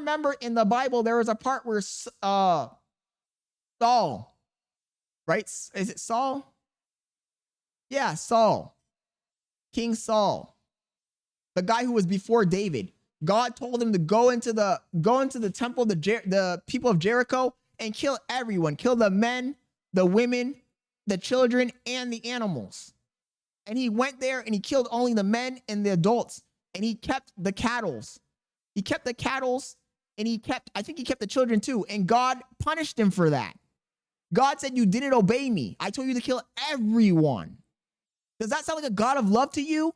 remember in the Bible, there was a part where Saul, right? Is it Saul? Yeah, Saul. King Saul. The guy who was before David. God told him to go into the temple, the people of Jericho, and kill everyone. Kill the men, the women, the children, and the animals. And he went there and he killed only the men and the adults. And he kept the cattle. He kept the cattle and I think he kept the children too. And God punished him for that. God said, you didn't obey me. I told you to kill everyone. Does that sound like a God of love to you?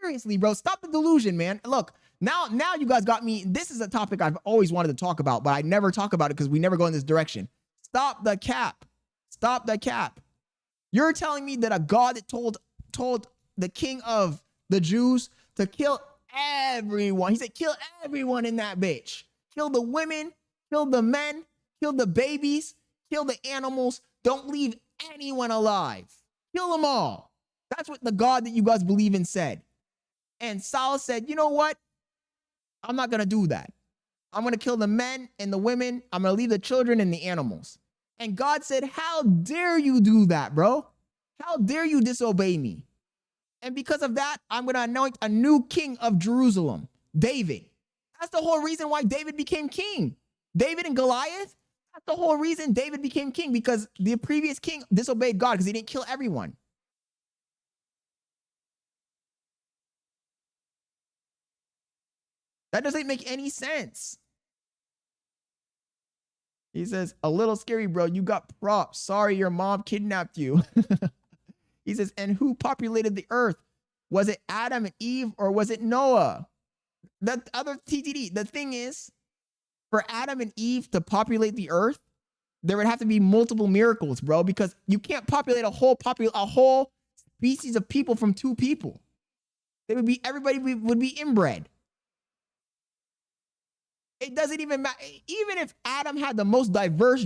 Seriously, bro, stop the delusion, man. Look, now you guys got me. This is a topic I've always wanted to talk about, but I never talk about it because we never go in this direction. Stop the cap. Stop the cap. You're telling me that a God that told the king of the Jews to kill everyone. He said, kill everyone in that bitch. Kill the women, kill the men, kill the babies, kill the animals. Don't leave anyone alive. Kill them all. That's what the God that you guys believe in said. And Saul said, you know what? I'm not going to do that. I'm going to kill the men and the women. I'm going to leave the children and the animals. And God said, how dare you do that, bro? How dare you disobey me? And because of that, I'm going to anoint a new king of Jerusalem, David. That's the whole reason why David became king. David and Goliath, that's the whole reason David became king, because the previous king disobeyed God because he didn't kill everyone. That doesn't make any sense. He says, a little scary, bro. You got props. Sorry, your mom kidnapped you. He says, and who populated the earth? Was it Adam and Eve or was it Noah? The other TTD, the thing is, for Adam and Eve to populate the earth, there would have to be multiple miracles, bro, because you can't populate a whole species of people from two people. Everybody would be inbred. It doesn't even matter. Even if Adam had the most diverse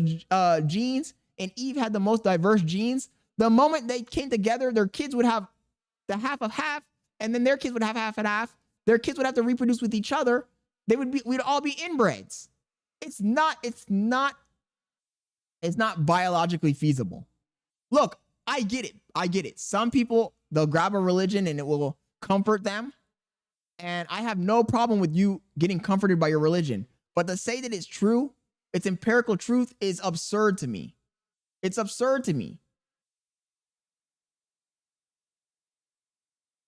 genes and Eve had the most diverse genes, the moment they came together, their kids would have the half of half, and then their kids would have half and half. Their kids would have to reproduce with each other. We'd all be inbreds. It's not biologically feasible. Look, I get it. Some people, they'll grab a religion and it will comfort them. And I have no problem with you getting comforted by your religion. But to say that it's true, it's empirical truth, is absurd to me. It's absurd to me.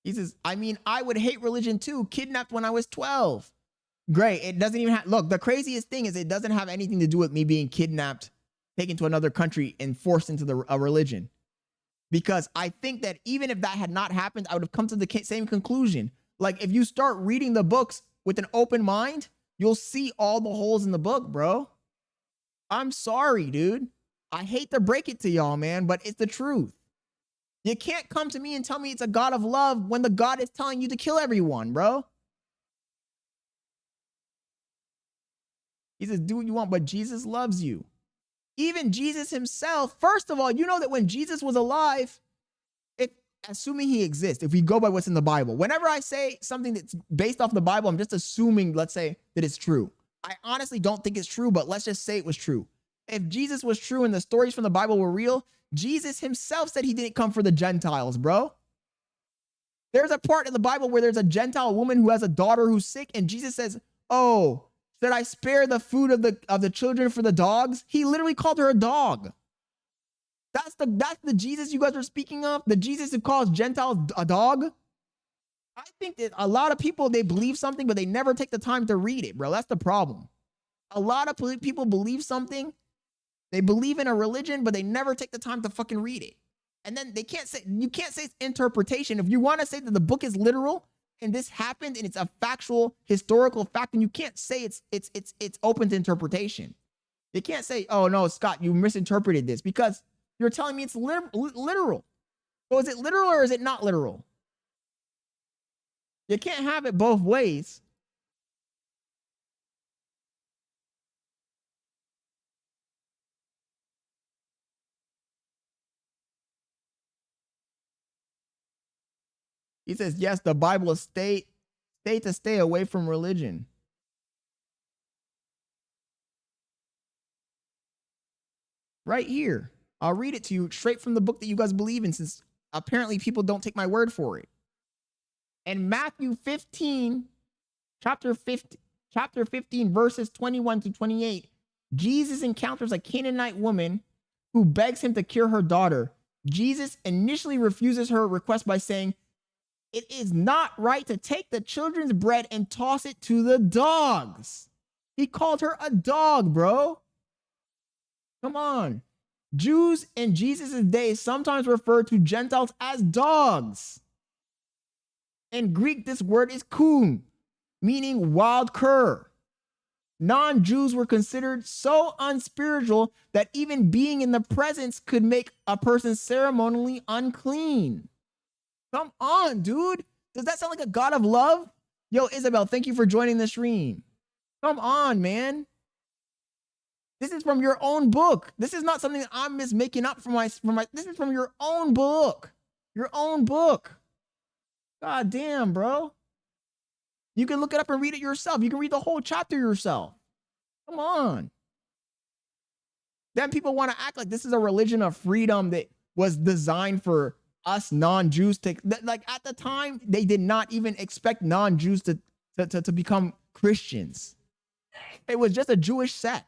He says, I mean, I would hate religion too. Kidnapped when I was 12. Great. It doesn't even have, look, the craziest thing is it doesn't have anything to do with me being kidnapped, taken to another country, and forced into a religion. Because I think that even if that had not happened, I would have come to the same conclusion. Like, if you start reading the books with an open mind, you'll see all the holes in the book, bro. I'm sorry, dude. I hate to break it to y'all, man, but it's the truth. You can't come to me and tell me it's a God of love when the God is telling you to kill everyone, bro. He says, do what you want, but Jesus loves you. Even Jesus himself, first of all, you know that when Jesus was alive, assuming he exists, if we go by what's in the Bible, whenever I say something that's based off the Bible, I'm just assuming, let's say, that it's true. I honestly don't think it's true, but let's just say it was true. If Jesus was true and the stories from the Bible were real, Jesus himself said he didn't come for the Gentiles, bro. There's a part in the Bible where there's a Gentile woman who has a daughter who's sick, and Jesus says, oh, should I spare the food of the children for the dogs? He literally called her a dog. That's the Jesus you guys are speaking of? The Jesus who calls Gentiles a dog? I think that a lot of people, they believe something, but they never take the time to read it, bro. That's the problem. A lot of people believe something. They believe in a religion, but they never take the time to fucking read it. And then you can't say it's interpretation. If you want to say that the book is literal and this happened and it's a factual, historical fact, and you can't say it's open to interpretation. You can't say, oh no, Scott, you misinterpreted this, because you're telling me it's literal. So is it literal or is it not literal? You can't have it both ways. He says, yes, the Bible is stay away from religion. Right here. I'll read it to you straight from the book that you guys believe in, since apparently people don't take my word for it. In Matthew 15, chapter 15, verses 21 to 28, Jesus encounters a Canaanite woman who begs him to cure her daughter. Jesus initially refuses her request by saying, "It is not right to take the children's bread and toss it to the dogs." He called her a dog, bro. Come on. Jews in Jesus' day sometimes referred to Gentiles as dogs. In Greek, this word is kun, meaning wild cur. Non-Jews were considered so unspiritual that even being in the presence could make a person ceremonially unclean. Come on, dude. Does that sound like a God of love? Yo, Isabel, thank you for joining the stream. Come on, man. This is from your own book. This is not something that I'm just making up for my. This is from your own book. Your own book. God damn, bro. You can look it up and read it yourself. You can read the whole chapter yourself. Come on. Then people want to act like this is a religion of freedom that was designed for us non-Jews to, like, at the time, they did not even expect non-Jews to become Christians. It was just a Jewish sect.